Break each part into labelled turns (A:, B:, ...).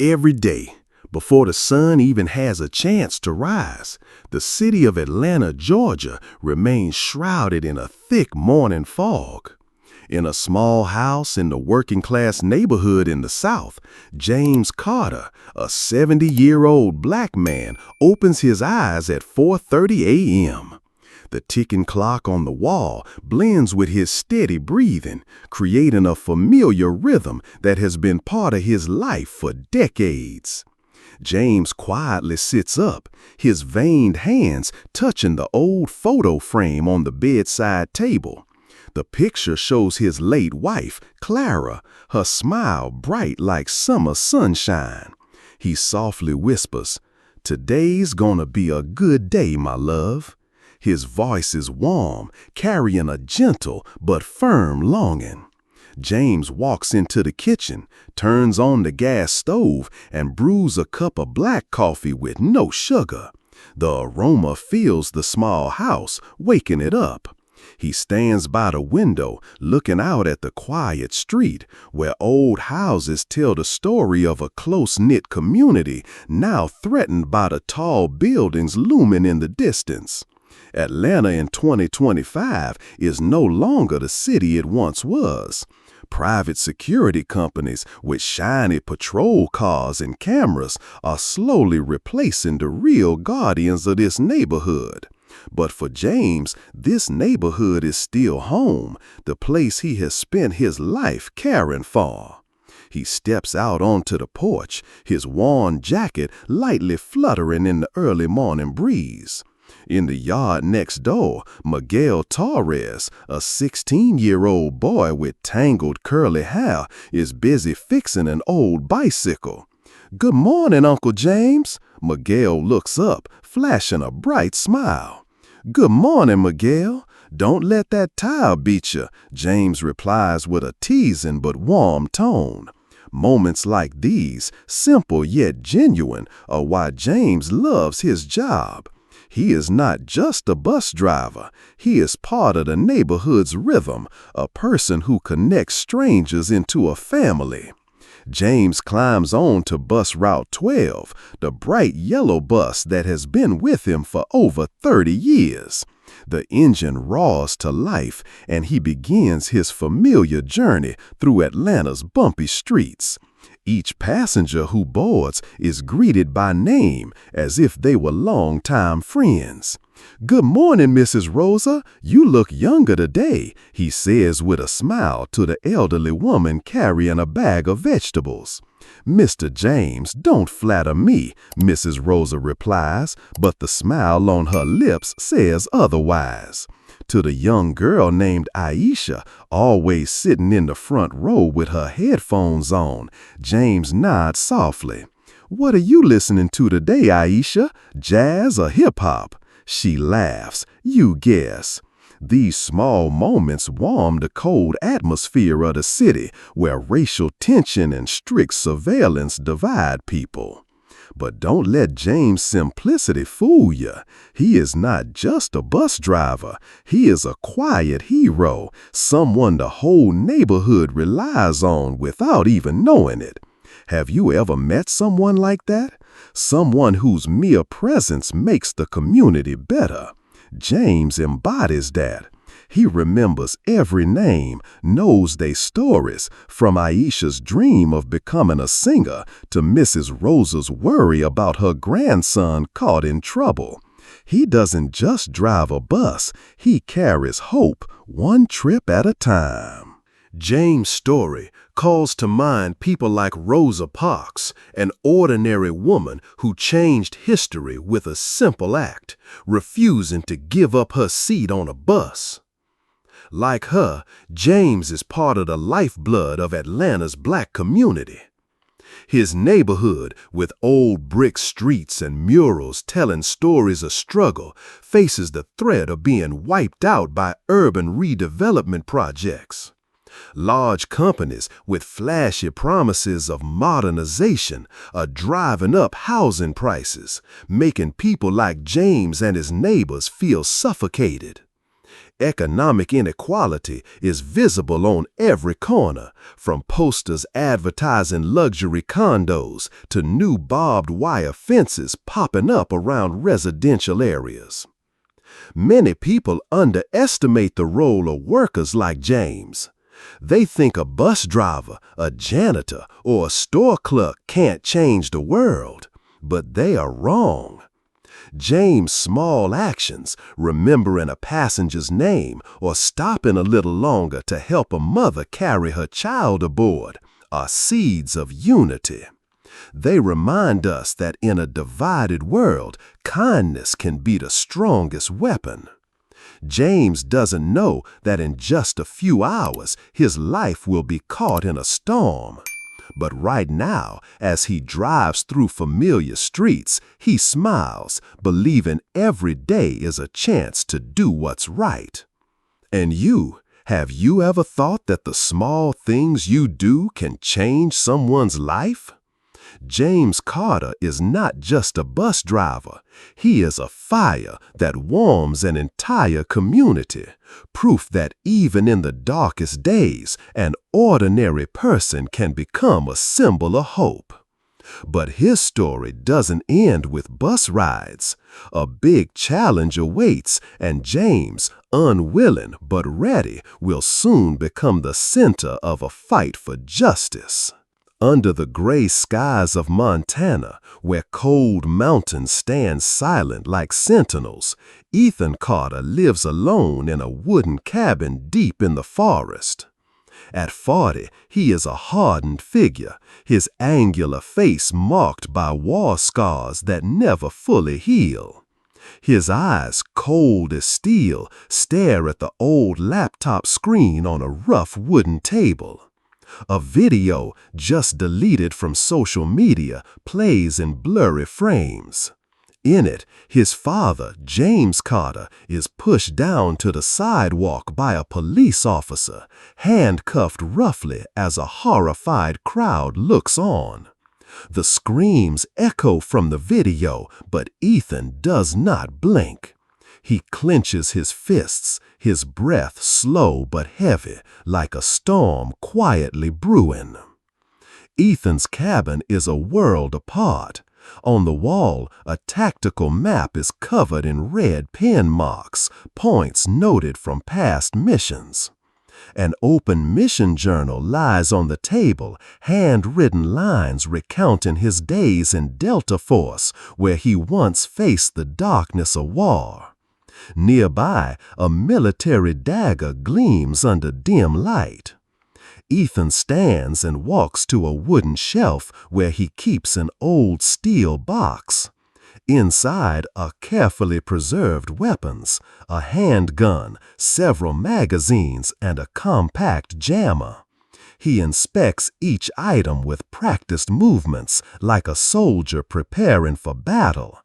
A: Every day, before the sun even has a chance to rise, the city of Atlanta, Georgia remains shrouded in a thick morning fog. In a small house in the working-class neighborhood in the South, James Carter, a 70-year-old black man, opens his eyes at 4:30 a.m. The ticking clock on the wall blends with his steady breathing, creating a familiar rhythm that has been part of his life for decades. James quietly sits up, his veined hands touching the old photo frame on the bedside table. The picture shows his late wife, Clara, her smile bright like summer sunshine. He softly whispers, "Today's gonna be a good day, my love." His voice is warm, carrying a gentle but firm longing. James walks into the kitchen, turns on the gas stove, and brews a cup of black coffee with no sugar. The aroma fills the small house, waking it up. He stands by the window, looking out at the quiet street, where old houses tell the story of a close-knit community now threatened by the tall buildings looming in the distance. Atlanta in 2025 is no longer the city it once was. Private security companies with shiny patrol cars and cameras are slowly replacing the real guardians of this neighborhood. But for James, this neighborhood is still home, the place he has spent his life caring for. He steps out onto the porch, his worn jacket lightly fluttering in the early morning breeze. In the yard next door, Miguel Torres, a 16-year-old boy with tangled curly hair, is busy fixing an old bicycle. "Good morning, Uncle James." Miguel looks up, flashing a bright smile. "Good morning, Miguel. Don't let that tire beat you," James replies with a teasing but warm tone. Moments like these, simple yet genuine, are why James loves his job. He is not just a bus driver. He is part of the neighborhood's rhythm, a person who connects strangers into a family. James climbs on to bus route 12, the bright yellow bus that has been with him for over 30 years. The engine roars to life, and he begins his familiar journey through Atlanta's bumpy streets. Each passenger who boards is greeted by name as if they were longtime friends. "Good morning, Mrs. Rosa. You look younger today," he says with a smile to the elderly woman carrying a bag of vegetables. "Mr. James, don't flatter me," Mrs. Rosa replies, but the smile on her lips says otherwise. To the young girl named Aisha, always sitting in the front row with her headphones on, James nods softly. "What are you listening to today, Aisha? Jazz or hip-hop?" She laughs. "You guess." These small moments warm the cold atmosphere of the city, where racial tension and strict surveillance divide people. But don't let James' simplicity fool you. He is not just a bus driver. He is a quiet hero, someone the whole neighborhood relies on without even knowing it. Have you ever met someone like that? Someone whose mere presence makes the community better. James embodies that. He remembers every name, knows their stories, from Aisha's dream of becoming a singer to Mrs. Rosa's worry about her grandson caught in trouble. He doesn't just drive a bus, he carries hope, one trip at a time. James' story calls to mind people like Rosa Parks, an ordinary woman who changed history with a simple act, refusing to give up her seat on a bus. Like her, James is part of the lifeblood of Atlanta's black community. His neighborhood, with old brick streets and murals telling stories of struggle, faces the threat of being wiped out by urban redevelopment projects. Large companies with flashy promises of modernization are driving up housing prices, making people like James and his neighbors feel suffocated. Economic inequality is visible on every corner, from posters advertising luxury condos to new barbed wire fences popping up around residential areas. Many people underestimate the role of workers like James. They think a bus driver, a janitor, or a store clerk can't change the world, but they are wrong. James' small actions, remembering a passenger's name or stopping a little longer to help a mother carry her child aboard, are seeds of unity. They remind us that in a divided world, kindness can be the strongest weapon. James doesn't know that in just a few hours his life will be caught in a storm. But right now, as he drives through familiar streets, he smiles, believing every day is a chance to do what's right. And have you ever thought that the small things you do can change someone's life? James Carter is not just a bus driver. He is a fire that warms an entire community, proof that even in the darkest days, an ordinary person can become a symbol of hope. But his story doesn't end with bus rides. A big challenge awaits, and James, unwilling but ready, will soon become the center of a fight for justice. Under the gray skies of Montana, where cold mountains stand silent like sentinels, Ethan Carter lives alone in a wooden cabin deep in the forest. At 40, he is a hardened figure, his angular face marked by war scars that never fully heal. His eyes, cold as steel, stare at the old laptop screen on a rough wooden table. A video, just deleted from social media, plays in blurry frames. In it, his father, James Carter, is pushed down to the sidewalk by a police officer, handcuffed roughly as a horrified crowd looks on. The screams echo from the video, but Ethan does not blink. He clenches his fists, his breath slow but heavy, like a storm quietly brewing. Ethan's cabin is a world apart. On the wall, a tactical map is covered in red pen marks, points noted from past missions. An open mission journal lies on the table, handwritten lines recounting his days in Delta Force, where he once faced the darkness of war. Nearby, a military dagger gleams under dim light. Ethan stands and walks to a wooden shelf where he keeps an old steel box. Inside are carefully preserved weapons, a handgun, several magazines, and a compact jammer. He inspects each item with practiced movements, like a soldier preparing for battle.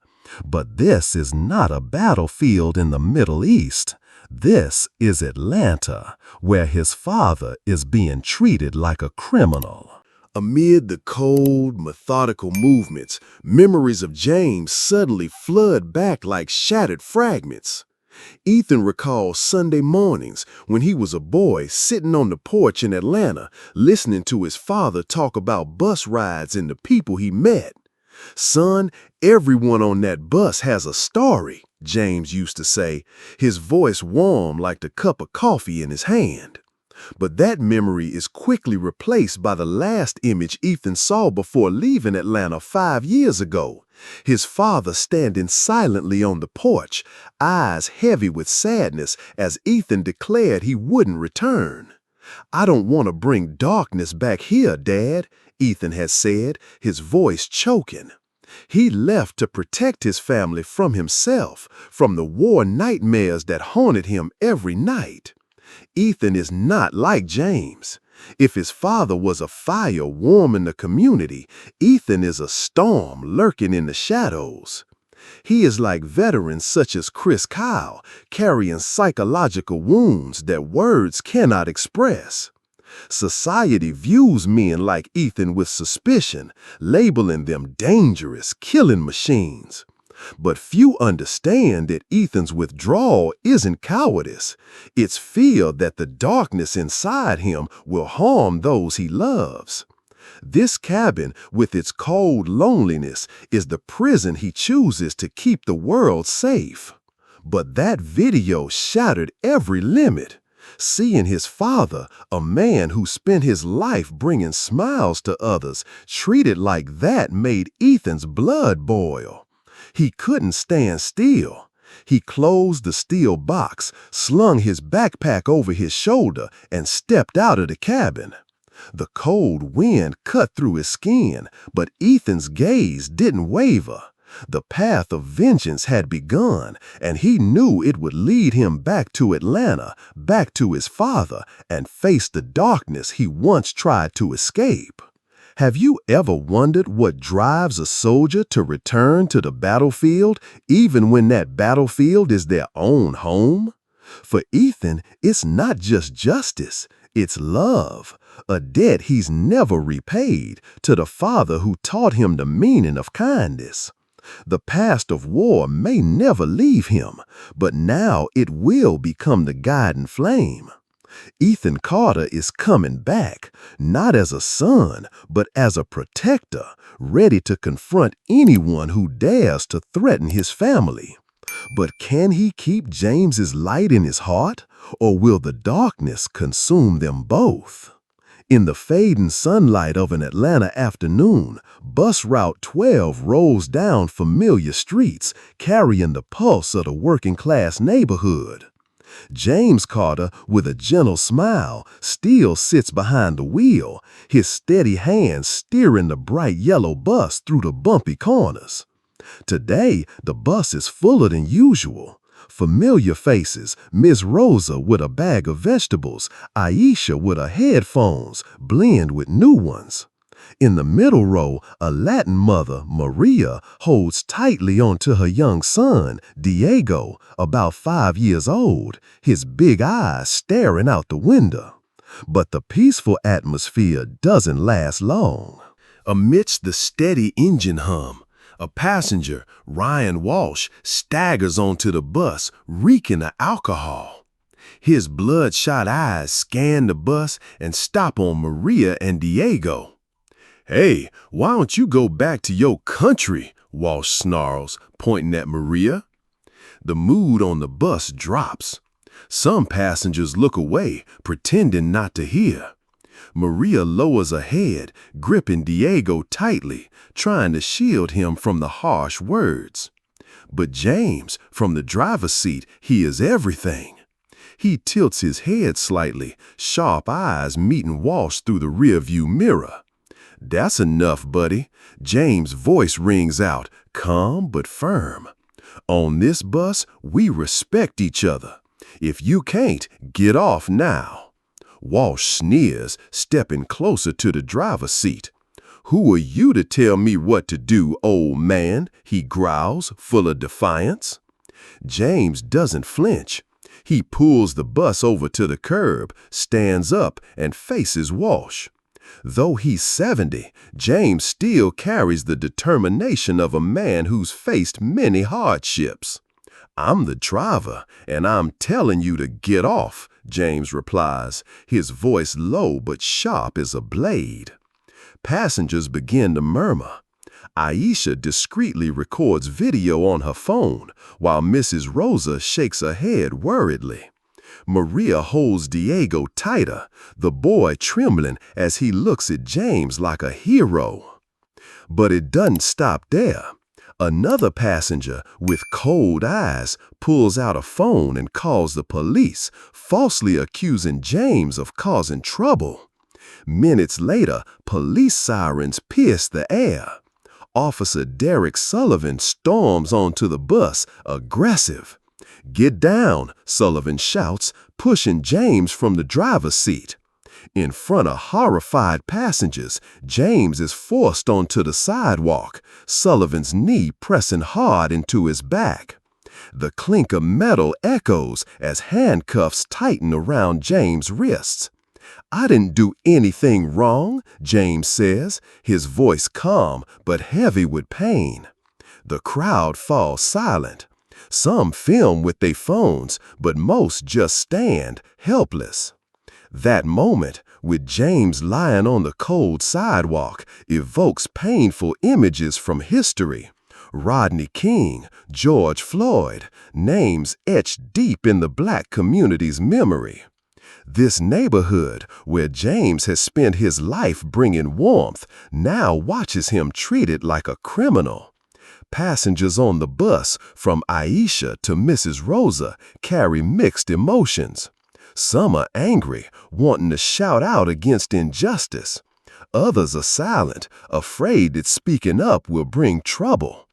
A: But this is not a battlefield in the Middle East. This is Atlanta, where his father is being treated like a criminal. Amid the cold, methodical movements, memories of James suddenly flood back like shattered fragments. Ethan recalls Sunday mornings when he was a boy sitting on the porch in Atlanta, listening to his father talk about bus rides and the people he met. "Son, everyone on that bus has a story," James used to say, his voice warm like the cup of coffee in his hand. But that memory is quickly replaced by the last image Ethan saw before leaving Atlanta 5 years ago. His father standing silently on the porch, eyes heavy with sadness as Ethan declared he wouldn't return. "I don't want to bring darkness back here, Dad," Ethan has said, his voice choking. He left to protect his family from himself, from the war nightmares that haunted him every night. Ethan is not like James. If his father was a fire warming the community, Ethan is a storm lurking in the shadows. He is like veterans such as Chris Kyle, carrying psychological wounds that words cannot express. Society views men like Ethan with suspicion, labeling them dangerous, killing machines. But few understand that Ethan's withdrawal isn't cowardice. It's fear that the darkness inside him will harm those he loves. This cabin, with its cold loneliness, is the prison he chooses to keep the world safe. But that video shattered every limit. Seeing his father, a man who spent his life bringing smiles to others, treated like that made Ethan's blood boil. He couldn't stand still. He closed the steel box, slung his backpack over his shoulder, and stepped out of the cabin. The cold wind cut through his skin, but Ethan's gaze didn't waver. The path of vengeance had begun, and he knew it would lead him back to Atlanta, back to his father, and face the darkness he once tried to escape. Have you ever wondered what drives a soldier to return to the battlefield, even when that battlefield is their own home? For Ethan, it's not just justice, it's love, a debt he's never repaid to the father who taught him the meaning of kindness. The past of war may never leave him, but now it will become the guiding flame. Ethan Carter is coming back, not as a son, but as a protector, ready to confront anyone who dares to threaten his family. But can he keep James's light in his heart, or will the darkness consume them both? In the fading sunlight of an Atlanta afternoon, Bus Route 12 rolls down familiar streets, carrying the pulse of the working-class neighborhood. James Carter, with a gentle smile, still sits behind the wheel, his steady hand steering the bright yellow bus through the bumpy corners. Today, the bus is fuller than usual. Familiar faces, Miss Rosa with a bag of vegetables, Aisha with her headphones, blend with new ones. In the middle row, a Latin mother, Maria, holds tightly onto her young son, Diego, about 5 years old, his big eyes staring out the window. But the peaceful atmosphere doesn't last long. Amidst the steady engine hum, a passenger, Ryan Walsh, staggers onto the bus, reeking of alcohol. His bloodshot eyes scan the bus and stop on Maria and Diego. "Hey, why don't you go back to your country?" Walsh snarls, pointing at Maria. The mood on the bus drops. Some passengers look away, pretending not to hear. Maria lowers her head, gripping Diego tightly, trying to shield him from the harsh words. But James, from the driver's seat, hears everything. He tilts his head slightly, sharp eyes meeting Walsh through the rearview mirror. "That's enough, buddy." James' voice rings out, calm but firm. "On this bus, we respect each other. If you can't, get off now." Walsh sneers, stepping closer to the driver's seat. "Who are you to tell me what to do, old man?" he growls, full of defiance. James doesn't flinch. He pulls the bus over to the curb, stands up, and faces Walsh. Though he's 70, James still carries the determination of a man who's faced many hardships. "I'm the driver, and I'm telling you to get off," James replies, his voice low but sharp as a blade. Passengers begin to murmur. Aisha discreetly records video on her phone, while Mrs. Rosa shakes her head worriedly. Maria holds Diego tighter, the boy trembling as he looks at James like a hero. But it doesn't stop there. Another passenger, with cold eyes, pulls out a phone and calls the police, falsely accusing James of causing trouble. Minutes later, police sirens pierce the air. Officer Derek Sullivan storms onto the bus, aggressive. "Get down," Sullivan shouts, pushing James from the driver's seat. In front of horrified passengers, James is forced onto the sidewalk, Sullivan's knee pressing hard into his back. The clink of metal echoes as handcuffs tighten around James' wrists. "I didn't do anything wrong," James says, his voice calm but heavy with pain. The crowd falls silent. Some film with their phones, but most just stand, helpless. That moment, with James lying on the cold sidewalk, evokes painful images from history. Rodney King, George Floyd, names etched deep in the black community's memory. This neighborhood, where James has spent his life bringing warmth, now watches him treated like a criminal. Passengers on the bus, from Aisha to Mrs. Rosa, carry mixed emotions. Some are angry, wanting to shout out against injustice. Others are silent, afraid that speaking up will bring trouble.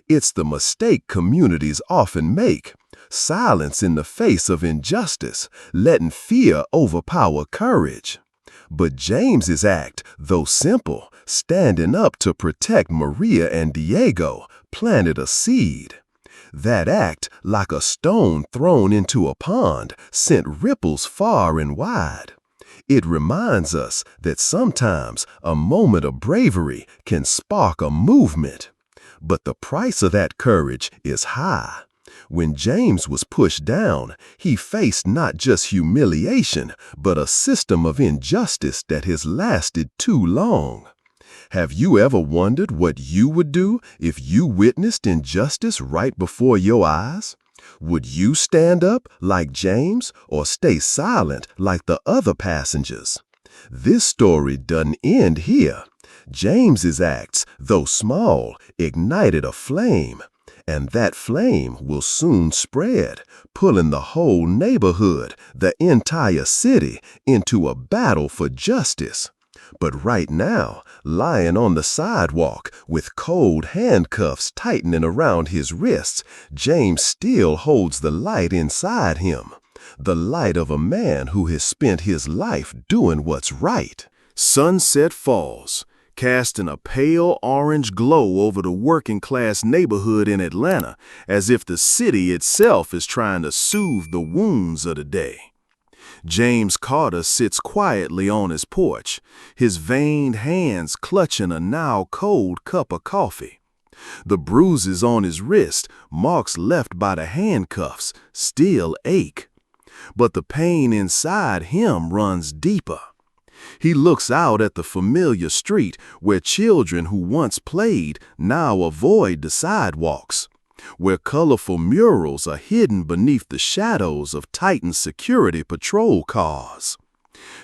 A: It's the mistake communities often make: silence in the face of injustice, letting fear overpower courage. But James's act, though simple, standing up to protect Maria and Diego, planted a seed. That act, like a stone thrown into a pond, sent ripples far and wide. It reminds us that sometimes a moment of bravery can spark a movement. But the price of that courage is high. When James was pushed down, he faced not just humiliation, but a system of injustice that has lasted too long. Have you ever wondered what you would do if you witnessed injustice right before your eyes? Would you stand up like James or stay silent like the other passengers? This story doesn't end here. James's acts, though small, ignited a flame. And that flame will soon spread, pulling the whole neighborhood, the entire city, into a battle for justice. But right now, lying on the sidewalk with cold handcuffs tightening around his wrists, James still holds the light inside him, the light of a man who has spent his life doing what's right. Sunset falls, casting a pale orange glow over the working-class neighborhood in Atlanta, as if the city itself is trying to soothe the wounds of the day. James Carter sits quietly on his porch, his veined hands clutching a now cold cup of coffee. The bruises on his wrist, marks left by the handcuffs, still ache. But the pain inside him runs deeper. He looks out at the familiar street where children who once played now avoid the sidewalks, where colorful murals are hidden beneath the shadows of tightened security patrol cars.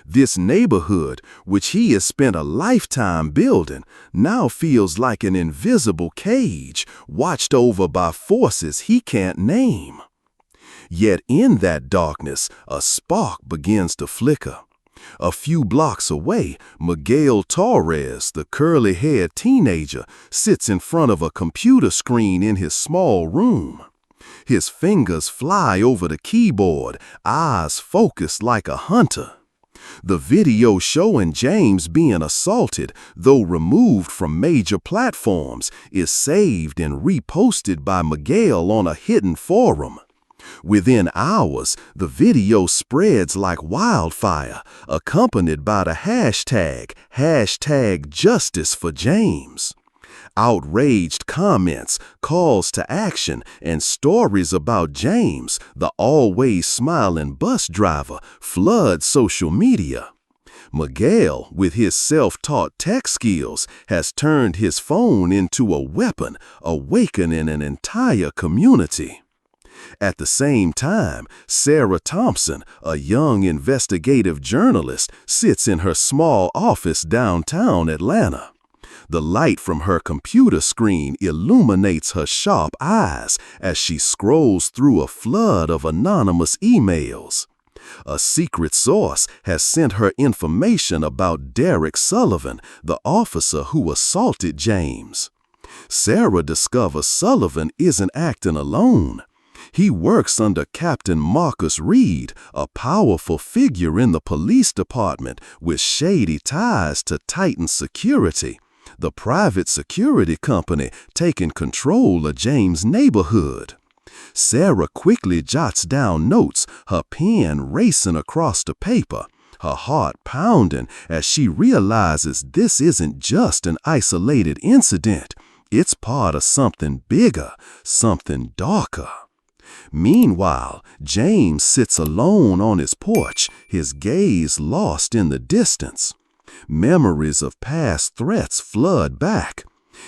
A: This neighborhood, which he has spent a lifetime building, now feels like an invisible cage watched over by forces he can't name. Yet in that darkness, a spark begins to flicker. A few blocks away, Miguel Torres, the curly-haired teenager, sits in front of a computer screen in his small room. His fingers fly over the keyboard, eyes focused like a hunter. The video showing James being assaulted, though removed from major platforms, is saved and reposted by Miguel on a hidden forum. Within hours, the video spreads like wildfire, accompanied by the hashtag #JusticeForJames. Outraged comments, calls to action, and stories about James, the always smiling bus driver, flood social media. Miguel, with his self-taught tech skills, has turned his phone into a weapon, awakening an entire community. At the same time, Sarah Thompson, a young investigative journalist, sits in her small office downtown Atlanta. The light from her computer screen illuminates her sharp eyes as she scrolls through a flood of anonymous emails. A secret source has sent her information about Derek Sullivan, the officer who assaulted James. Sarah discovers Sullivan isn't acting alone. He works under Captain Marcus Reed, a powerful figure in the police department with shady ties to Titan Security, the private security company taking control of James' neighborhood. Sarah quickly jots down notes, her pen racing across the paper, her heart pounding as she realizes this isn't just an isolated incident, It's part of something bigger, something darker. Meanwhile, James sits alone on his porch, his gaze lost in the distance. Memories of past threats flood back.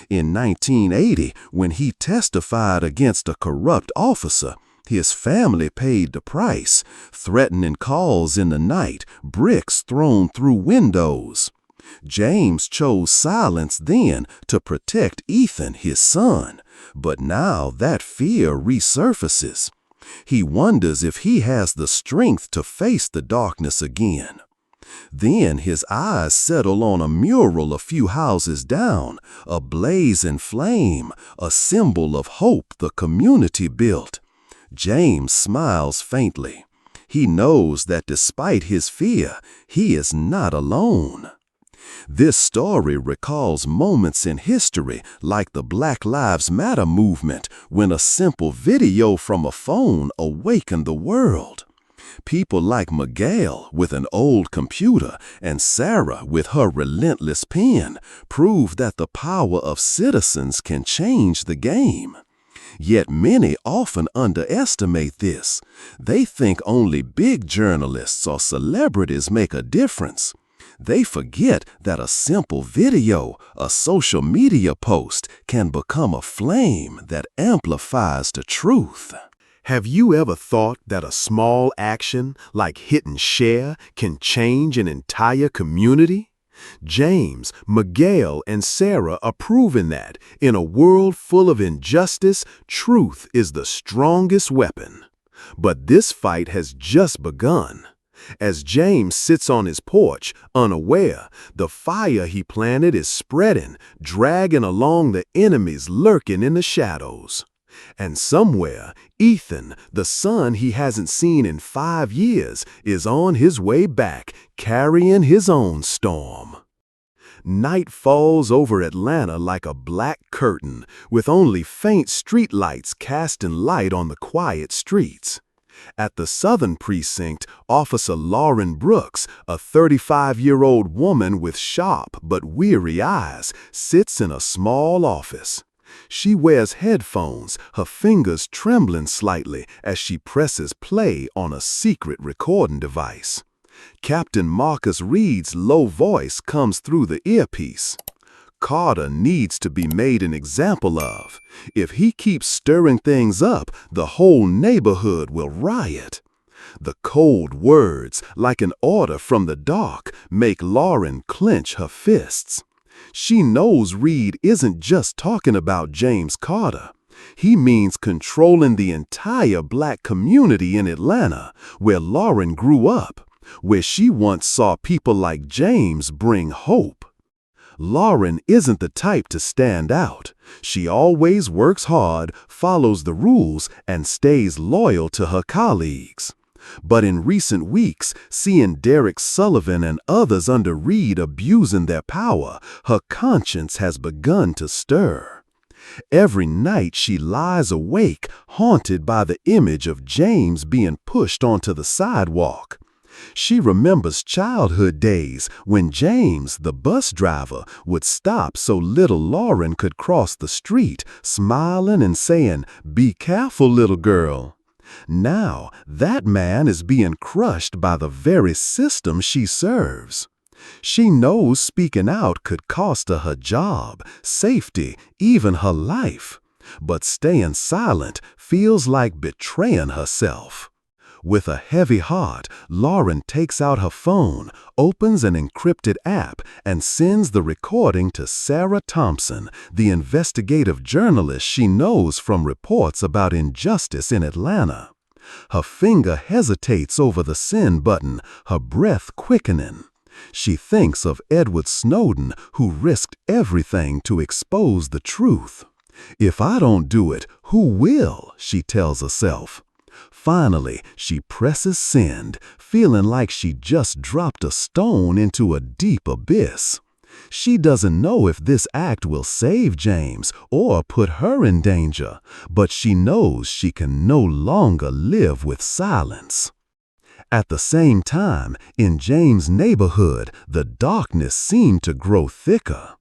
A: In 1980, when he testified against a corrupt officer, his family paid the price, threatening calls in the night, bricks thrown through windows. James chose silence then to protect Ethan, his son, but now that fear resurfaces. He wonders if he has the strength to face the darkness again. Then his eyes settle on a mural a few houses down, a blaze in flame, a symbol of hope the community built. James smiles faintly. He knows that despite his fear, he is not alone. This story recalls moments in history like the Black Lives Matter movement, when a simple video from a phone awakened the world. People like Miguel with an old computer and Sarah with her relentless pen prove that the power of citizens can change the game. Yet many often underestimate this. They think only big journalists or celebrities make a difference. They forget that a simple video, a social media post, can become a flame that amplifies the truth.
B: Have you ever thought that a small action, like hitting share, can change an entire community? James, Miguel, and Sarah are proving that, in a world full of injustice, truth is the strongest weapon. But this fight has just begun. As James sits on his porch, unaware, the fire he planted is spreading, dragging along the enemies lurking in the shadows. And somewhere, Ethan, the son he hasn't seen in 5 years, is on his way back, carrying his own storm. Night falls over Atlanta like a black curtain, with only faint streetlights casting light on the quiet streets. At the southern precinct, Officer Lauren Brooks, a 35-year-old woman with sharp but weary eyes, sits in a small office. She wears headphones, her fingers trembling slightly as she presses play on a secret recording device. Captain Marcus Reed's low voice comes through the earpiece. Carter needs to be made an example of. If he keeps stirring things up, the whole neighborhood will riot. The cold words, like an order from the dark, make Lauren clench her fists. She knows Reed isn't just talking about James Carter. He means controlling the entire black community in Atlanta, where Lauren grew up, where she once saw people like James bring hope. Lauren isn't the type to stand out. She always works hard, follows the rules, and stays loyal to her colleagues. But in recent weeks, seeing Derek Sullivan and others under Reed abusing their power, her conscience has begun to stir. Every night she lies awake, haunted by the image of James being pushed onto the sidewalk. She remembers childhood days when James, the bus driver, would stop so little Lauren could cross the street, smiling and saying, "Be careful, little girl." Now, that man is being crushed by the very system she serves. She knows speaking out could cost her her job, safety, even her life. But staying silent feels like betraying herself. With a heavy heart, Lauren takes out her phone, opens an encrypted app, and sends the recording to Sarah Thompson, the investigative journalist she knows from reports about injustice in Atlanta. Her finger hesitates over the send button, her breath quickening. She thinks of Edward Snowden, who risked everything to expose the truth. "If I don't do it, who will?" she tells herself. Finally, she presses send, feeling like she just dropped a stone into a deep abyss. She doesn't know if this act will save James or put her in danger, but she knows she can no longer live with silence. At the same time, in James' neighborhood, the darkness seemed to grow thicker.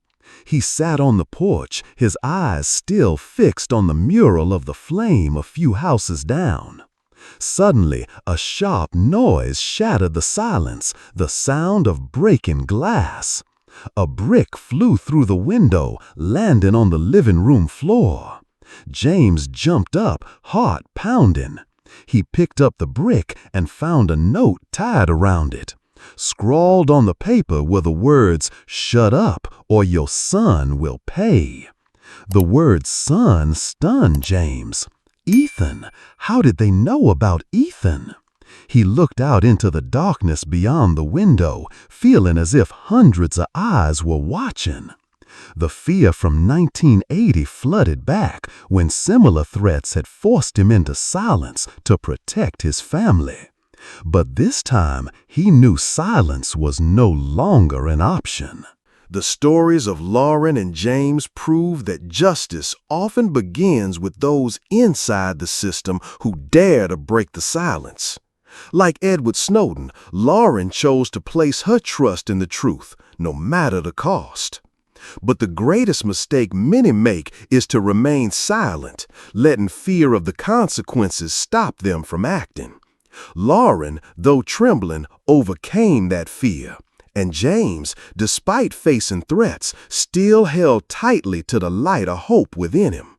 B: He sat on the porch, his eyes still fixed on the mural of the flame a few houses down. Suddenly, a sharp noise shattered the silence, the sound of breaking glass. A brick flew through the window, landing on the living room floor. James jumped up, heart pounding. He picked up the brick and found a note tied around it. Scrawled on the paper were the words, "Shut up, or your son will pay." The word son stunned James. Ethan! How did they know about Ethan? He looked out into the darkness beyond the window, feeling as if hundreds of eyes were watching. The fear from 1980 flooded back when similar threats had forced him into silence to protect his family. But this time, he knew silence was no longer an option.
A: The stories of Lauren and James prove that justice often begins with those inside the system who dare to break the silence. Like Edward Snowden, Lauren chose to place her trust in the truth, no matter the cost. But the greatest mistake many make is to remain silent, letting fear of the consequences stop them from acting. Lauren, though trembling, overcame that fear. And James, despite facing threats, still held tightly to the light of hope within him.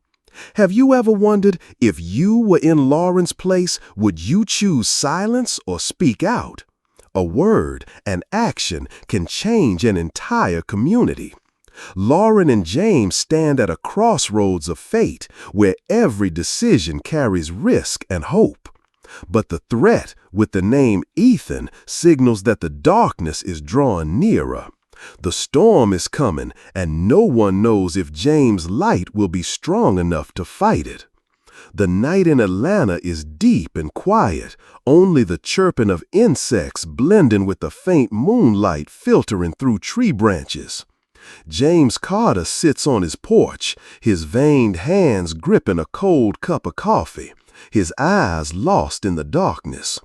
A: Have you ever wondered if you were in Lauren's place, would you choose silence or speak out? A word, an action can change an entire community. Lauren and James stand at a crossroads of fate where every decision carries risk and hope. But the threat with the name Ethan signals that the darkness is drawing nearer. The storm is coming, and no one knows if James' light will be strong enough to fight it. The night in Atlanta is deep and quiet, only the chirping of insects blending with the faint moonlight filtering through tree branches. James Carter sits on his porch, his veined hands gripping a cold cup of coffee, his eyes lost in the darkness.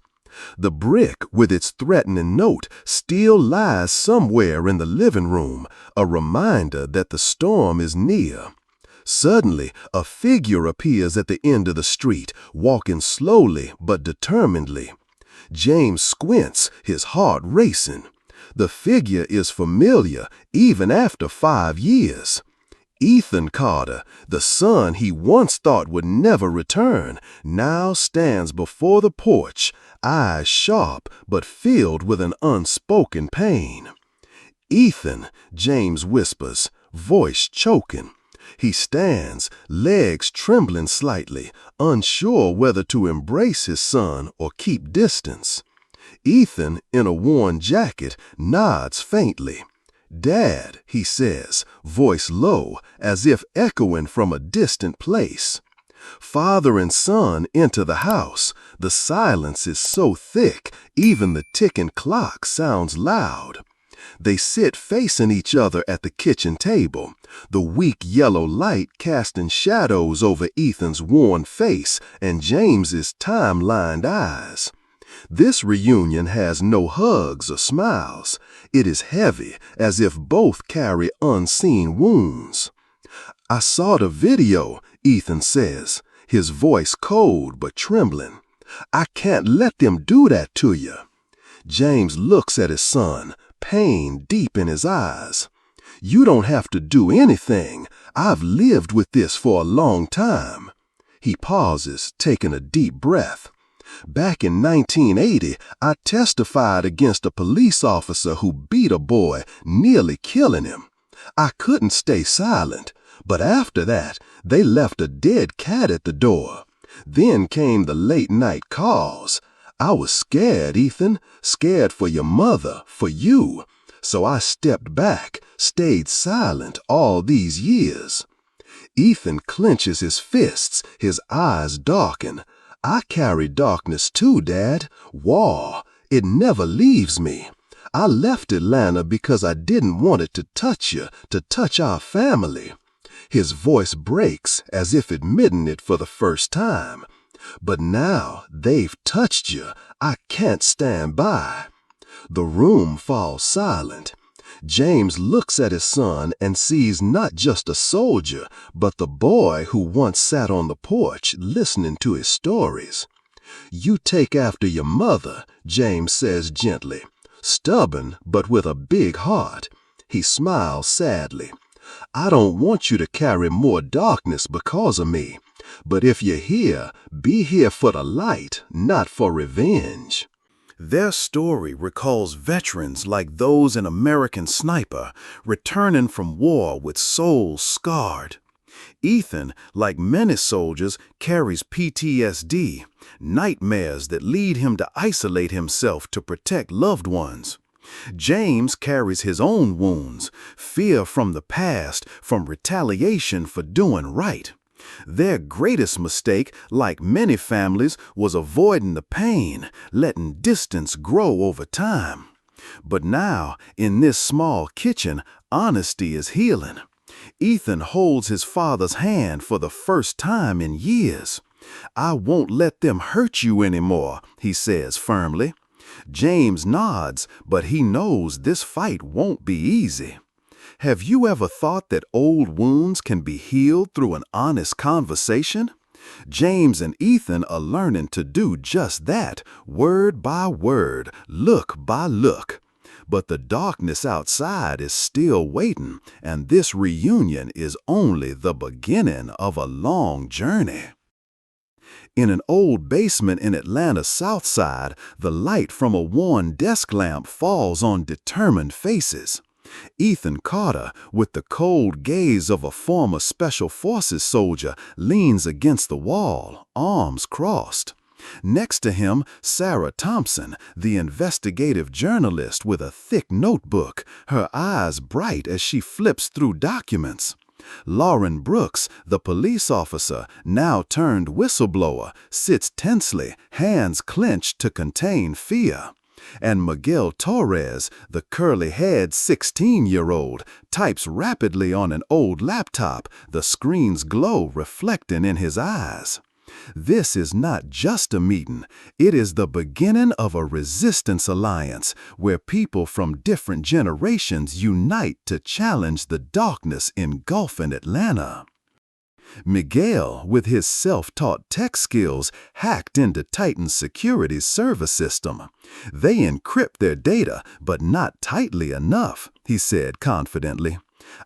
A: The brick, with its threatening note, still lies somewhere in the living room, a reminder that the storm is near. Suddenly, a figure appears at the end of the street, walking slowly but determinedly. James squints, his heart racing. The figure is familiar, even after 5 years. Ethan Carter, the son he once thought would never return, now stands before the porch, eyes sharp but filled with an unspoken pain. "Ethan," James whispers, voice choking. He stands, legs trembling slightly, unsure whether to embrace his son or keep distance. Ethan, in a worn jacket, nods faintly. "Dad," he says, voice low, as if echoing from a distant place. Father and son enter the house. The silence is so thick, even the ticking clock sounds loud. They sit facing each other at the kitchen table, the weak yellow light casting shadows over Ethan's worn face and James's time-lined eyes. This reunion has no hugs or smiles. It is heavy, as if both carry unseen wounds. "I saw the video," Ethan says, his voice cold but trembling. "I can't let them do that to you." James looks at his son, pain deep in his eyes. "You don't have to do anything. I've lived with this for a long time." He pauses, taking a deep breath. "Back in 1980, I testified against a police officer who beat a boy, nearly killing him. I couldn't stay silent, but after that, they left a dead cat at the door. Then came the late-night calls. I was scared, Ethan, scared for your mother, for you. So I stepped back, stayed silent all these years." Ethan clenches his fists, his eyes darken. "I carry darkness too, Dad. War. It never leaves me. I left Atlanta because I didn't want it to touch you, to touch our family." His voice breaks as if admitting it for the first time. "But now they've touched you. I can't stand by." The room falls silent. James looks at his son and sees not just a soldier, but the boy who once sat on the porch listening to his stories. "You take after your mother," James says gently. "Stubborn, but with a big heart." He smiles sadly. "I don't want you to carry more darkness because of me. But if you're here, be here for the light, not for revenge." Their story recalls veterans like those in American Sniper, returning from war with souls scarred. Ethan, like many soldiers, carries PTSD, nightmares that lead him to isolate himself to protect loved ones. James carries his own wounds, fear from the past, from retaliation for doing right. Their greatest mistake, like many families, was avoiding the pain, letting distance grow over time. But now, in this small kitchen, honesty is healing. Ethan holds his father's hand for the first time in years. "I won't let them hurt you anymore," he says firmly. James nods, but he knows this fight won't be easy. Have you ever thought that old wounds can be healed through an honest conversation? James and Ethan are learning to do just that, word by word, look by look. But the darkness outside is still waiting, and this reunion is only the beginning of a long journey. In an old basement in Atlanta's South Side, the light from a worn desk lamp falls on determined faces. Ethan Carter, with the cold gaze of a former Special Forces soldier, leans against the wall, arms crossed. Next to him, Sarah Thompson, the investigative journalist with a thick notebook, her eyes bright as she flips through documents. Lauren Brooks, the police officer, now turned whistleblower, sits tensely, hands clenched to contain fear. And Miguel Torres, the curly-haired 16-year-old, types rapidly on an old laptop, the screen's glow reflecting in his eyes. This is not just a meeting, it is the beginning of a resistance alliance where people from different generations unite to challenge the darkness engulfing Atlanta. Miguel, with his self-taught tech skills, hacked into Titan's security service system. "They encrypt their data, but not tightly enough," he said confidently.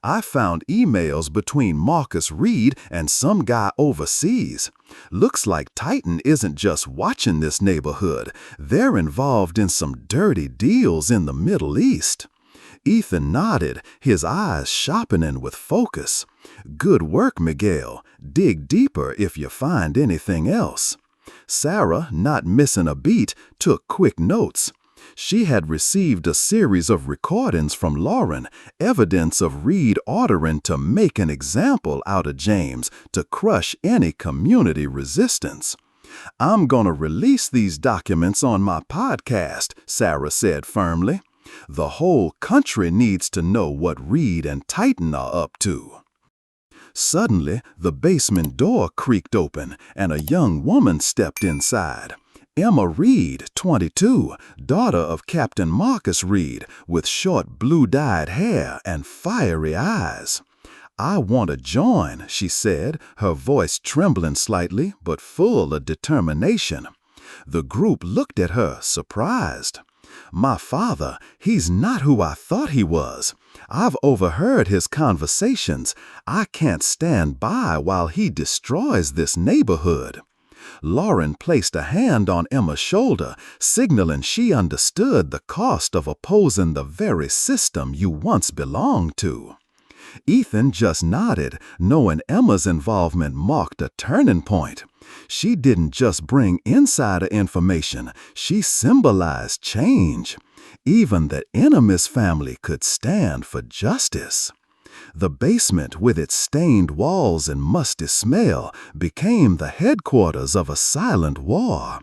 A: "I found emails between Marcus Reed and some guy overseas. Looks like Titan isn't just watching this neighborhood. They're involved in some dirty deals in the Middle East." Ethan nodded, his eyes sharpening with focus. "Good work, Miguel. Dig deeper if you find anything else." Sarah, not missing a beat, took quick notes. She had received a series of recordings from Lauren, evidence of Reed ordering to make an example out of James to crush any community resistance. "I'm gonna release these documents on my podcast," Sarah said firmly. "The whole country needs to know what Reed and Titan are up to." Suddenly, the basement door creaked open, and a young woman stepped inside. Emma Reed, 22, daughter of Captain Marcus Reed, with short blue-dyed hair and fiery eyes. "I want to join," she said, her voice trembling slightly, but full of determination. The group looked at her, surprised. "My father, he's not who I thought he was. I've overheard his conversations. I can't stand by while he destroys this neighborhood." Lauren placed a hand on Emma's shoulder, signaling she understood the cost of opposing the very system you once belonged to. Ethan just nodded, knowing Emma's involvement marked a turning point. She didn't just bring insider information, she symbolized change. Even the enemy's family could stand for justice. The basement, with its stained walls and musty smell, became the headquarters of a silent war.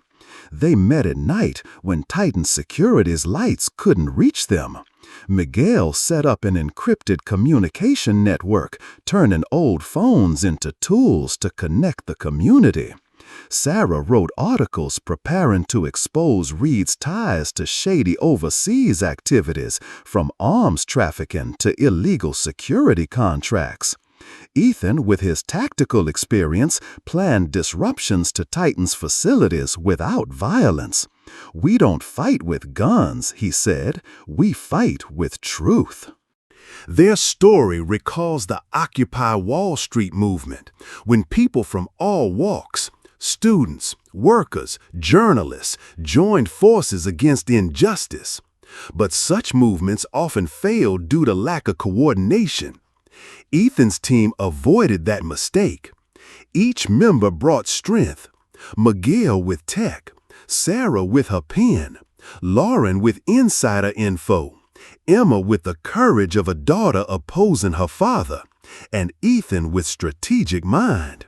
A: They met at night when Titan Security's lights couldn't reach them. Miguel set up an encrypted communication network, turning old phones into tools to connect the community. Sarah wrote articles preparing to expose Reed's ties to shady overseas activities, from arms trafficking to illegal security contracts. Ethan, with his tactical experience, planned disruptions to Titan's facilities without violence. "We don't fight with guns," he said. "We fight with truth."
B: Their story recalls the Occupy Wall Street movement, when people from all walks, students, workers, journalists, joined forces against injustice. But such movements often fail due to lack of coordination. Ethan's team avoided that mistake. Each member brought strength: Miguel with tech, Sarah with her pen, Lauren with insider info, Emma with the courage of a daughter opposing her father, and Ethan with strategic mind.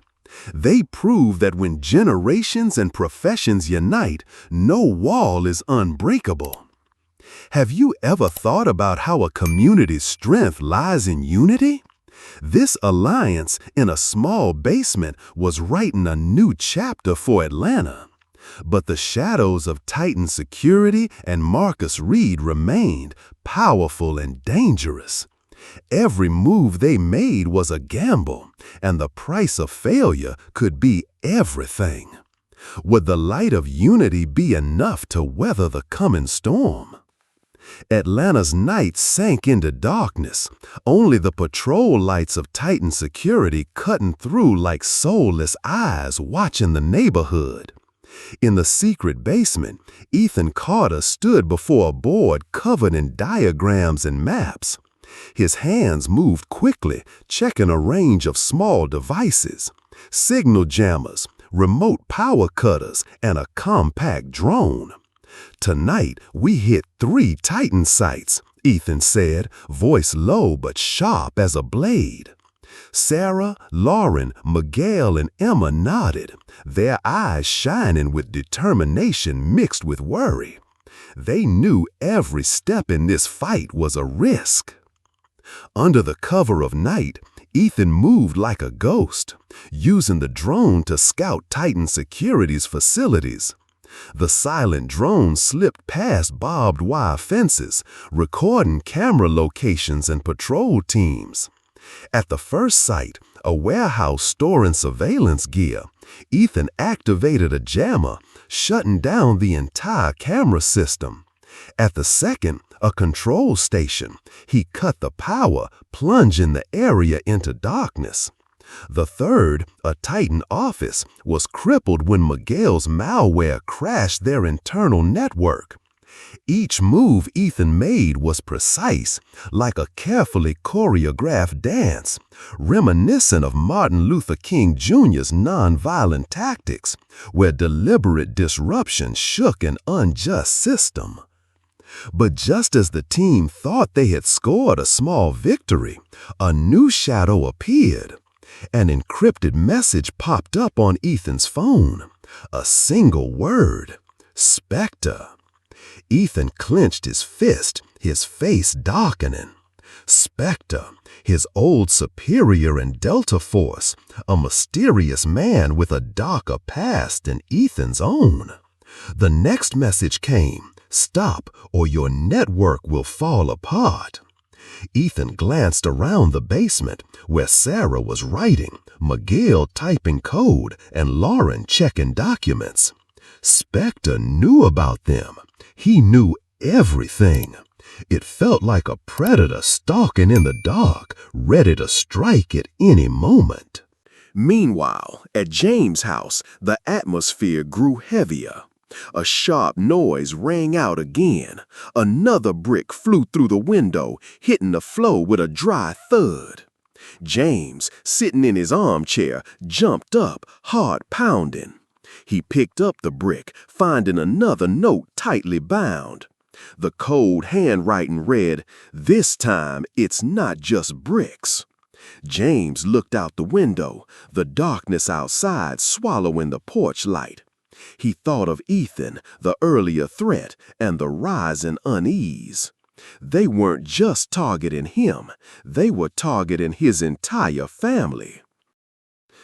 B: They prove that when generations and professions unite, no wall is unbreakable. Have you ever thought about how a community's strength lies in unity? This alliance in a small basement was writing a new chapter for Atlanta. But the shadows of Titan security and Marcus Reed remained powerful and dangerous. Every move they made was a gamble, and the price of failure could be everything. Would the light of unity be enough to weather the coming storm? Atlanta's night sank into darkness, only the patrol lights of Titan security cutting through like soulless eyes watching the neighborhood. In the secret basement, Ethan Carter stood before a board covered in diagrams and maps. His hands moved quickly, checking a range of small devices: signal jammers, remote power cutters, and a compact drone. "Tonight, we hit 3 Titan sites," Ethan said, voice low but sharp as a blade. Sarah, Lauren, Miguel, and Emma nodded, their eyes shining with determination mixed with worry. They knew every step in this fight was a risk. Under the cover of night, Ethan moved like a ghost, using the drone to scout Titan Security's facilities. The silent drone slipped past barbed wire fences, recording camera locations and patrol teams. At the first site, a warehouse storing surveillance gear, Ethan activated a jammer, shutting down the entire camera system. At the second, a control station, he cut the power, plunging the area into darkness. The third, a Titan office, was crippled when Miguel's malware crashed their internal network. Each move Ethan made was precise, like a carefully choreographed dance, reminiscent of Martin Luther King Jr.'s nonviolent tactics, where deliberate disruption shook an unjust system. But just as the team thought they had scored a small victory, a new shadow appeared. An encrypted message popped up on Ethan's phone. A single word: Spectre. Ethan clenched his fist, his face darkening. Spectre, his old superior in Delta Force, a mysterious man with a darker past than Ethan's own. The next message came: "Stop, or your network will fall apart." Ethan glanced around the basement, where Sarah was writing, Miguel typing code, and Lauren checking documents. Spectre knew about them. He knew everything. It felt like a predator stalking in the dark, ready to strike at any moment.
A: Meanwhile, at James' house, the atmosphere grew heavier. A sharp noise rang out again. Another brick flew through the window, hitting the floor with a dry thud. James, sitting in his armchair, jumped up, heart pounding. He picked up the brick, finding another note tightly bound. The cold handwriting read, "This time it's not just bricks." James looked out the window, the darkness outside swallowing the porch light. He thought of Ethan, the earlier threat, and the rising unease. They weren't just targeting him, they were targeting his entire family.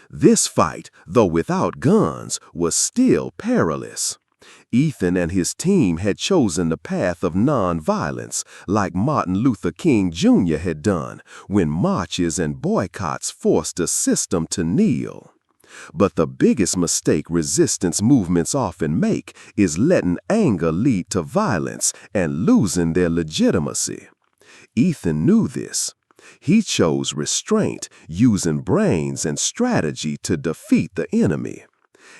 A: This fight, though without guns, was still perilous. Ethan and his team had chosen the path of nonviolence, like Martin Luther King Jr. had done when marches and boycotts forced a system to kneel. But the biggest mistake resistance movements often make is letting anger lead to violence and losing their legitimacy. Ethan knew this. He chose restraint, using brains and strategy to defeat the enemy.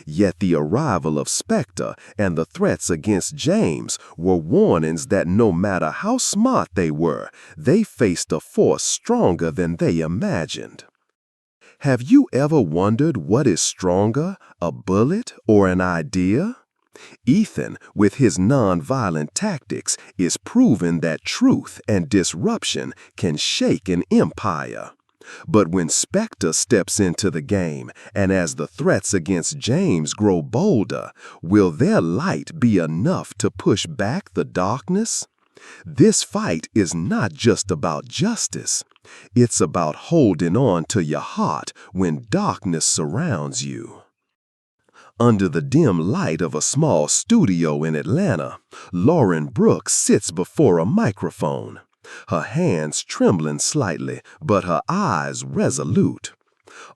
A: Yet the arrival of Spectre and the threats against James were warnings that no matter how smart they were, they faced a force stronger than they imagined. Have you ever wondered what is stronger, a bullet or an idea? Ethan, with his nonviolent tactics, is proving that truth and disruption can shake an empire. But when Spectre steps into the game, and as the threats against James grow bolder, will their light be enough to push back the darkness? This fight is not just about justice. It's about holding on to your heart when darkness surrounds you. Under the dim light of a small studio in Atlanta, Lauren Brooks sits before a microphone. Her hands trembling slightly, but her eyes resolute.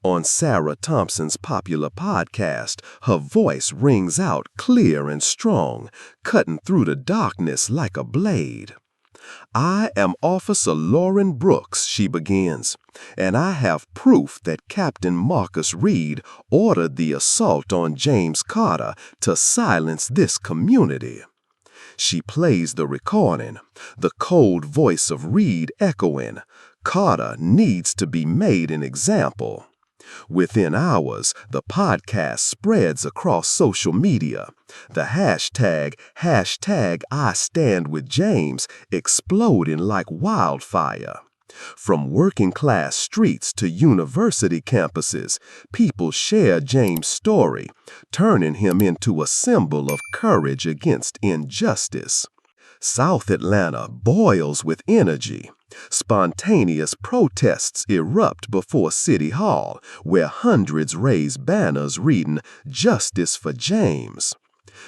A: On Sarah Thompson's popular podcast, her voice rings out clear and strong, cutting through the darkness like a blade. "I am Officer Lauren Brooks," she begins, "and I have proof that Captain Marcus Reed ordered the assault on James Carter to silence this community." She plays the recording, the cold voice of Reed echoing, "Carter needs to be made an example." Within hours, the podcast spreads across social media. The hashtag #IStandWithJames exploding like wildfire. From working-class streets to university campuses, people share James' story, turning him into a symbol of courage against injustice. South Atlanta boils with energy. Spontaneous protests erupt before City Hall, where hundreds raise banners reading, "Justice for James."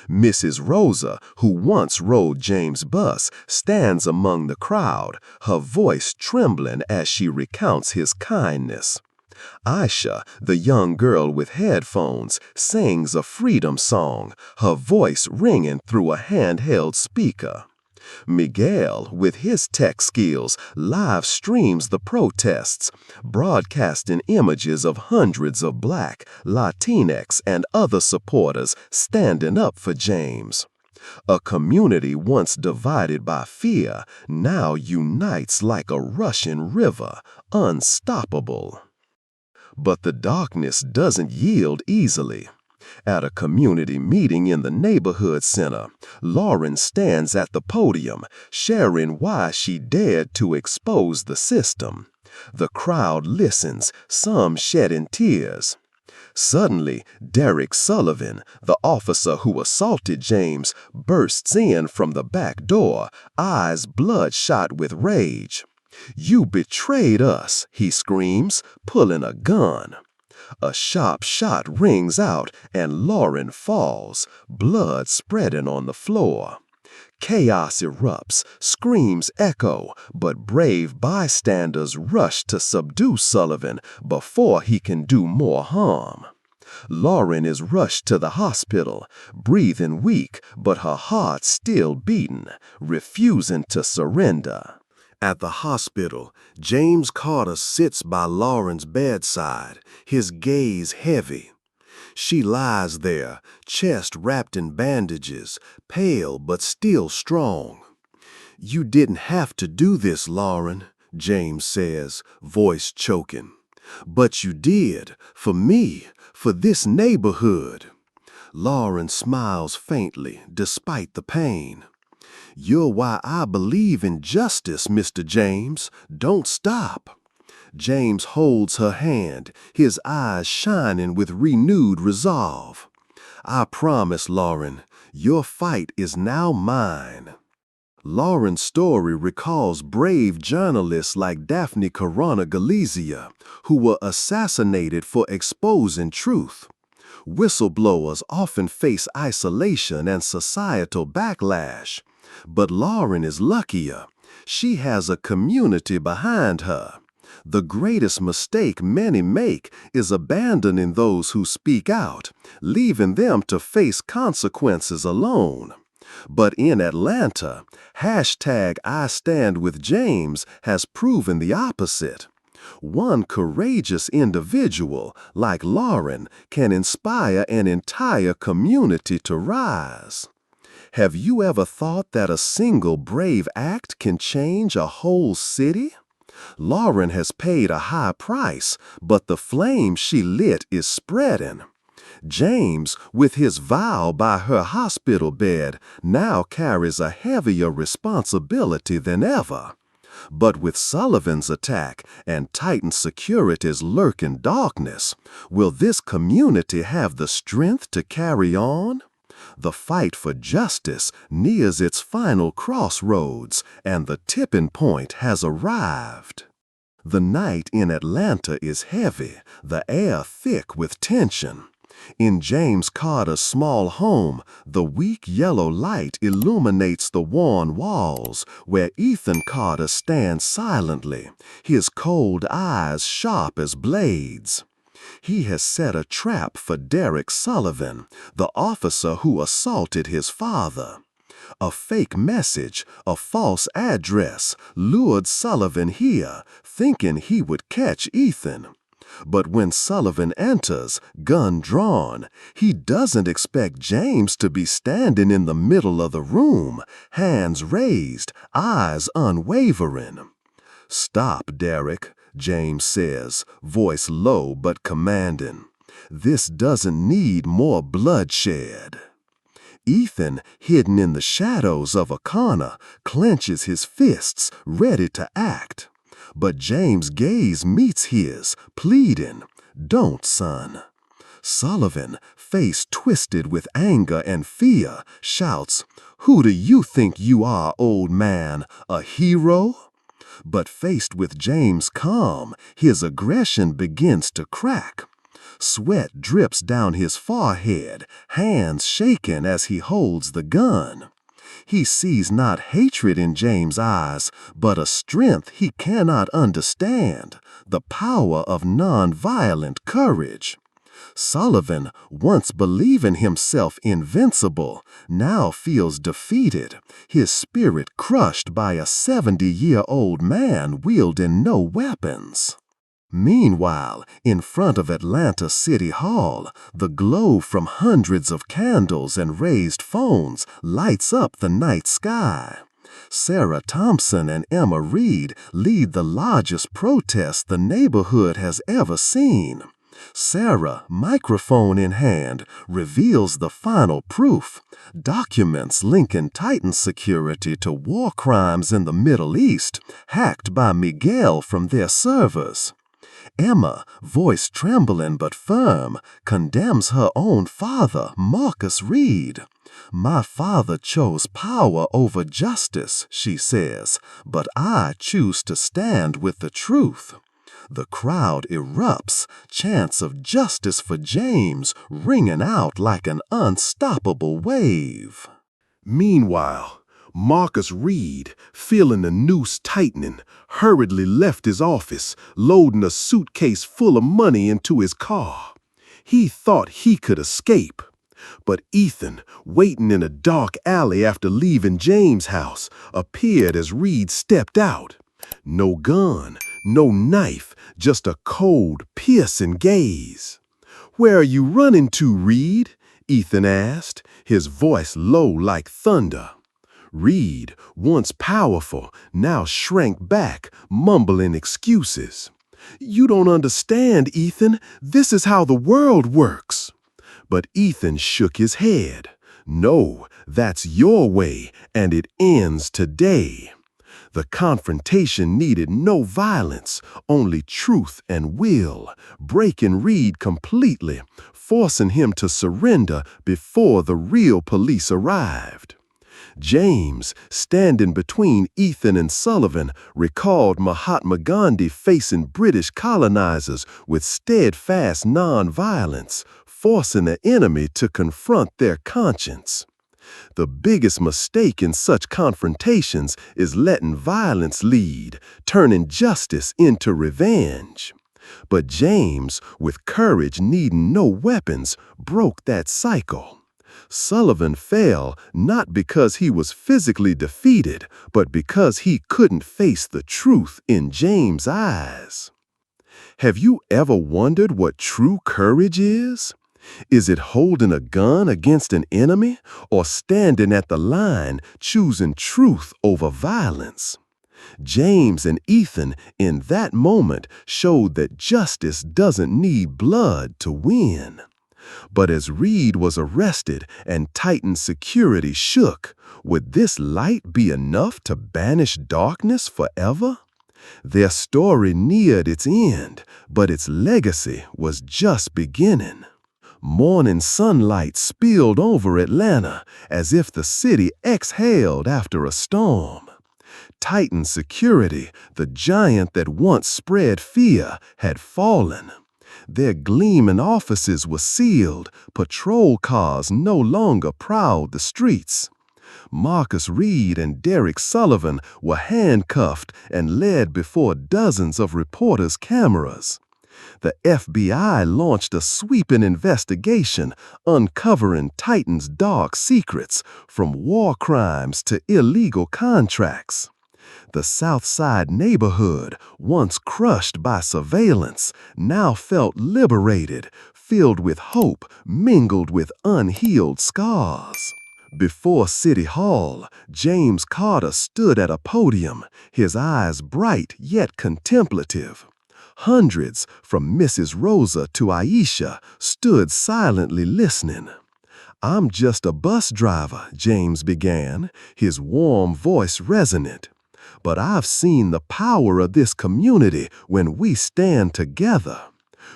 A: Mrs. Rosa, who once rode James' bus, stands among the crowd, her voice trembling as she recounts his kindness. Aisha, the young girl with headphones, sings a freedom song, her voice ringing through a handheld speaker. Miguel, with his tech skills, live streams the protests, broadcasting images of hundreds of Black, Latinx, and other supporters standing up for James. A community once divided by fear now unites like a rushing river, unstoppable. But the darkness doesn't yield easily. At a community meeting in the neighborhood center, Lauren stands at the podium, sharing why she dared to expose the system. The crowd listens, some shedding tears. Suddenly, Derek Sullivan, the officer who assaulted James, bursts in from the back door, eyes bloodshot with rage. "You betrayed us," he screams, pulling a gun. A sharp shot rings out and Lauren falls, blood spreading on the floor. Chaos erupts, screams echo, but brave bystanders rush to subdue Sullivan before he can do more harm. Lauren is rushed to the hospital, breathing weak, but her heart still beating, refusing to surrender. At the hospital, James Carter sits by Lauren's bedside, his gaze heavy. She lies there, chest wrapped in bandages, pale but still strong. "You didn't have to do this, Lauren," James says, voice choking. "But you did, for me, for this neighborhood." Lauren smiles faintly, despite the pain. "You're why I believe in justice, Mr. James. Don't stop." James holds her hand, his eyes shining with renewed resolve. "I promise, Lauren, your fight is now mine."
B: Lauren's story recalls brave journalists like Daphne Caruana Galizia, who were assassinated for exposing truth. Whistleblowers often face isolation and societal backlash. But Lauren is luckier. She has a community behind her. The greatest mistake many make is abandoning those who speak out, leaving them to face consequences alone. But in Atlanta, #IStandWithJames has proven the opposite. One courageous individual, like Lauren, can inspire an entire community to rise. Have you ever thought that a single brave act can change a whole city? Lauren has paid a high price, but the flame she lit is spreading. James, with his vow by her hospital bed, now carries a heavier responsibility than ever. But with Sullivan's attack and tightened security's lurking darkness, will this community have the strength to carry on? The fight for justice nears its final crossroads, and the tipping point has arrived. The night in Atlanta is heavy, the air thick with tension. In James Carter's small home, the weak yellow light illuminates the worn walls where Ethan Carter stands silently, his cold eyes sharp as blades. He has set a trap for Derek Sullivan, the officer who assaulted his father. A fake message, a false address, lured Sullivan here, thinking he would catch Ethan. But when Sullivan enters, gun drawn, he doesn't expect James to be standing in the middle of the room, hands raised, eyes unwavering. "Stop, Derek," James says, voice low but commanding. "This doesn't need more bloodshed." Ethan, hidden in the shadows of a corner, clenches his fists, ready to act. But James' gaze meets his, pleading, "Don't, son." Sullivan, face twisted with anger and fear, shouts, "Who do you think you are, old man, a hero?" But faced with James' calm, his aggression begins to crack. Sweat drips down his forehead, hands shaking as he holds the gun. He sees not hatred in James' eyes, but a strength he cannot understand, the power of non-violent courage. Sullivan, once believing himself invincible, now feels defeated, his spirit crushed by a 70-year-old man wielding no weapons. Meanwhile, in front of Atlanta City Hall, the glow from hundreds of candles and raised phones lights up the night sky. Sarah Thompson and Emma Reed lead the largest protest the neighborhood has ever seen. Sarah, microphone in hand, reveals the final proof, documents linking Titan security to war crimes in the Middle East, hacked by Miguel from their servers. Emma, voice trembling but firm, condemns her own father, Marcus Reed. "My father chose power over justice," she says, "but I choose to stand with the truth." The crowd erupts, chants of justice for James ringing out like an unstoppable wave.
A: Meanwhile, Marcus Reed, feeling the noose tightening, hurriedly left his office, loading a suitcase full of money into his car. He thought he could escape. But Ethan, waiting in a dark alley after leaving James' house, appeared as Reed stepped out. No gun, no knife, just a cold, piercing gaze. "Where are you running to, Reed?" Ethan asked, his voice low like thunder. Reed, once powerful, now shrank back, mumbling excuses. "You don't understand, Ethan. This is how the world works." But Ethan shook his head. "No, that's your way, and it ends today." The confrontation needed no violence, only truth and will, breaking Reed completely, forcing him to surrender before the real police arrived. James, standing between Ethan and Sullivan, recalled Mahatma Gandhi facing British colonizers with steadfast nonviolence, forcing the enemy to confront their conscience. The biggest mistake in such confrontations is letting violence lead, turning justice into revenge. But James, with courage needing no weapons, broke that cycle. Sullivan fell not because he was physically defeated, but because he couldn't face the truth in James' eyes. Have you ever wondered what true courage is? Is it holding a gun against an enemy, or standing at the line, choosing truth over violence? James and Ethan, in that moment, showed that justice doesn't need blood to win. But as Reed was arrested and Titan's security shook, would this light be enough to banish darkness forever? Their story neared its end, but its legacy was just beginning. Morning sunlight spilled over Atlanta as if the city exhaled after a storm. Titan's security, the giant that once spread fear, had fallen. Their gleaming offices were sealed, patrol cars no longer prowled the streets. Marcus Reed and Derek Sullivan were handcuffed and led before dozens of reporters' cameras. The FBI launched a sweeping investigation, uncovering Titan's dark secrets, from war crimes to illegal contracts. The South Side neighborhood, once crushed by surveillance, now felt liberated, filled with hope, mingled with unhealed scars. Before City Hall, James Carter stood at a podium, his eyes bright yet contemplative. Hundreds, from Mrs. Rosa to Aisha, stood silently listening. "I'm just a bus driver," James began, his warm voice resonant. "But I've seen the power of this community when we stand together.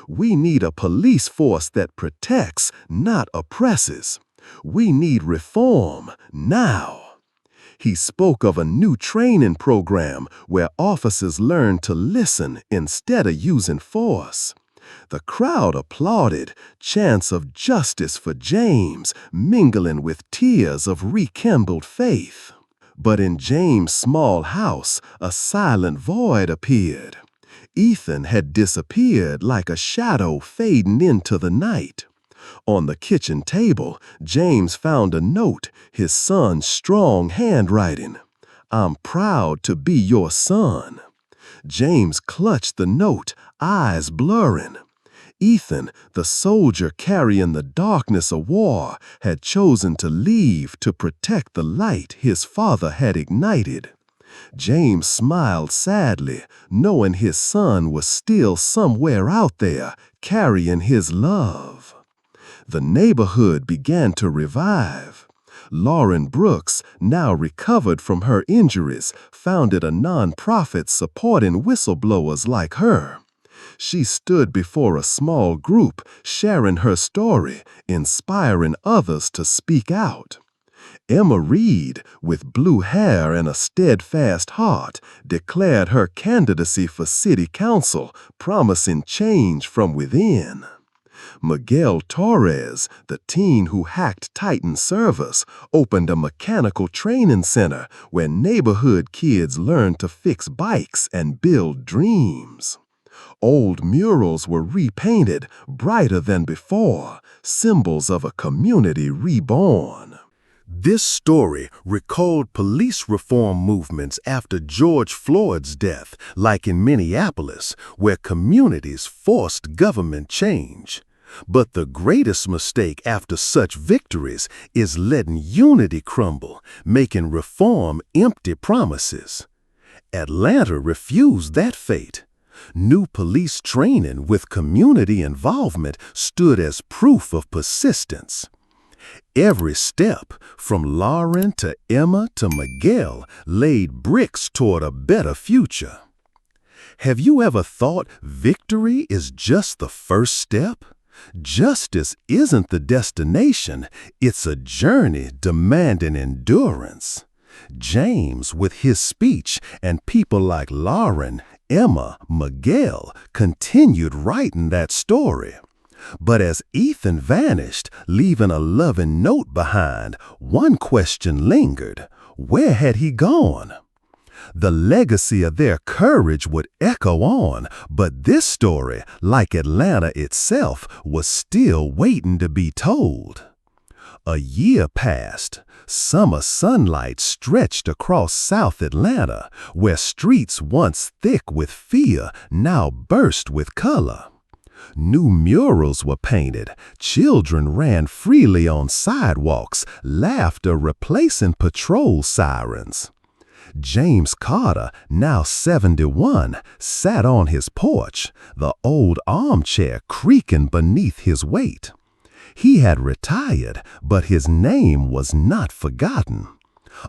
A: We need a police force that protects, not oppresses. We need reform now." He spoke of a new training program where officers learn to listen instead of using force. The crowd applauded, chants of justice for James mingling with tears of rekindled faith. But in James' small house, a silent void appeared. Ethan had disappeared like a shadow fading into the night. On the kitchen table, James found a note, his son's strong handwriting. "I'm proud to be your son." James clutched the note, eyes blurring. Ethan, the soldier carrying the darkness of war, had chosen to leave to protect the light his father had ignited. James smiled sadly, knowing his son was still somewhere out there, carrying his love. The neighborhood began to revive. Lauren Brooks, now recovered from her injuries, founded a nonprofit supporting whistleblowers like her. She stood before a small group, sharing her story, inspiring others to speak out. Emma Reed, with blue hair and a steadfast heart, declared her candidacy for city council, promising change from within. Miguel Torres, the teen who hacked Titan servers, opened a mechanical training center where neighborhood kids learned to fix bikes and build dreams. Old murals were repainted, brighter than before, symbols of a community reborn. This story recalled police reform movements after George Floyd's death, like in Minneapolis, where communities forced government change. But the greatest mistake after such victories is letting unity crumble, making reform empty promises. Atlanta refused that fate. New police training with community involvement stood as proof of persistence. Every step, from Lauren to Emma to Miguel, laid bricks toward a better future. Have you ever thought victory is just the first step? Justice isn't the destination, it's a journey demanding endurance. James, with his speech, and people like Lauren, Emma, Miguel, continued writing that story. But as Ethan vanished, leaving a loving note behind, one question lingered. Where had he gone? The legacy of their courage would echo on, but this story, like Atlanta itself, was still waiting to be told. A year passed. Summer sunlight stretched across South Atlanta, where streets once thick with fear now burst with color. New murals were painted, children ran freely on sidewalks, laughter replacing patrol sirens. James Carter, now 71, sat on his porch, the old armchair creaking beneath his weight. He had retired, but his name was not forgotten.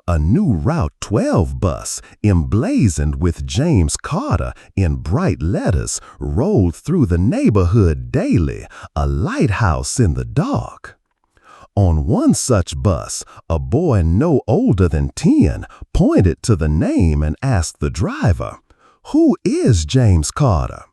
A: A new Route 12 bus, emblazoned with James Carter in bright letters, rolled through the neighborhood daily, a lighthouse in the dark. On one such bus, a boy no older than 10 pointed to the name and asked the driver, "Who is James Carter?"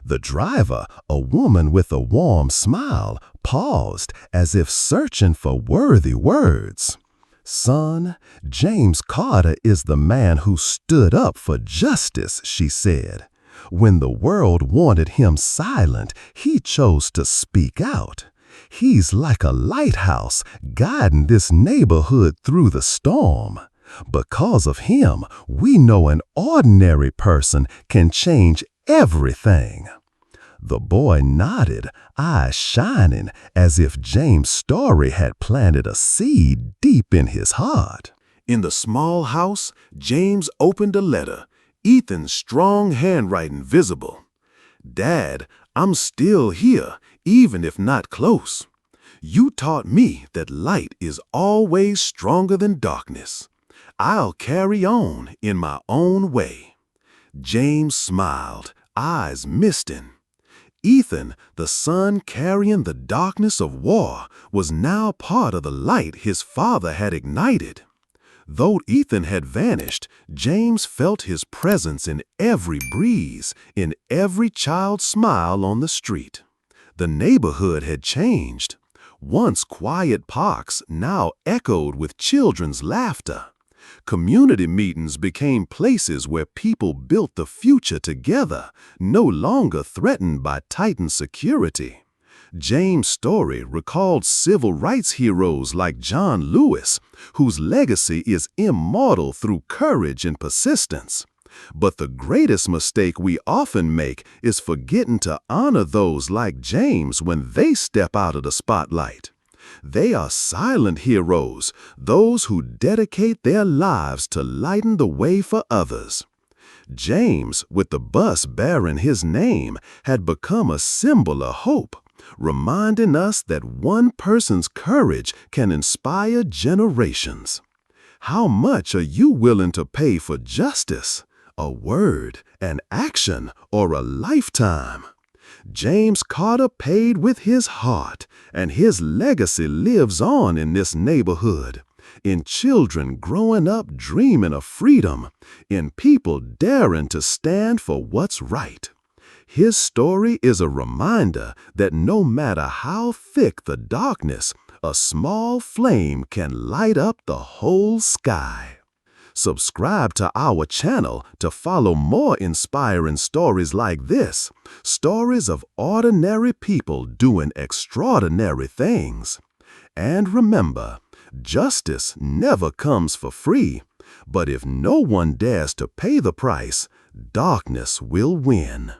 A: The driver, a woman with a warm smile, paused as if searching for worthy words. "Son, James Carter is the man who stood up for justice," she said. "When the world wanted him silent, he chose to speak out. He's like a lighthouse guiding this neighborhood through the storm. Because of him, we know an ordinary person can change everything." The boy nodded, eyes shining, as if James' story had planted a seed deep in his heart.
B: In the small house, James opened a letter, Ethan's strong handwriting visible. "Dad, I'm still here, even if not close. You taught me that light is always stronger than darkness. I'll carry on in my own way." James smiled, eyes misting. Ethan, the son carrying the darkness of war, was now part of the light his father had ignited. Though Ethan had vanished, James felt his presence in every breeze, in every child's smile on the street. The neighborhood had changed. Once quiet parks now echoed with children's laughter. Community meetings became places where people built the future together, no longer threatened by tightened security. James' story recalled civil rights heroes like John Lewis, whose legacy is immortal through courage and persistence. But the greatest mistake we often make is forgetting to honor those like James when they step out of the spotlight. They are silent heroes, those who dedicate their lives to lighten the way for others. James, with the bus bearing his name, had become a symbol of hope, reminding us that one person's courage can inspire generations. How much are you willing to pay for justice? A word, an action, or a lifetime? James Carter paid with his heart, and his legacy lives on in this neighborhood, in children growing up dreaming of freedom, in people daring to stand for what's right. His story is a reminder that no matter how thick the darkness, a small flame can light up the whole sky. Subscribe to our channel to follow more inspiring stories like this, stories of ordinary people doing extraordinary things. And remember, justice never comes for free, but if no one dares to pay the price, darkness will win.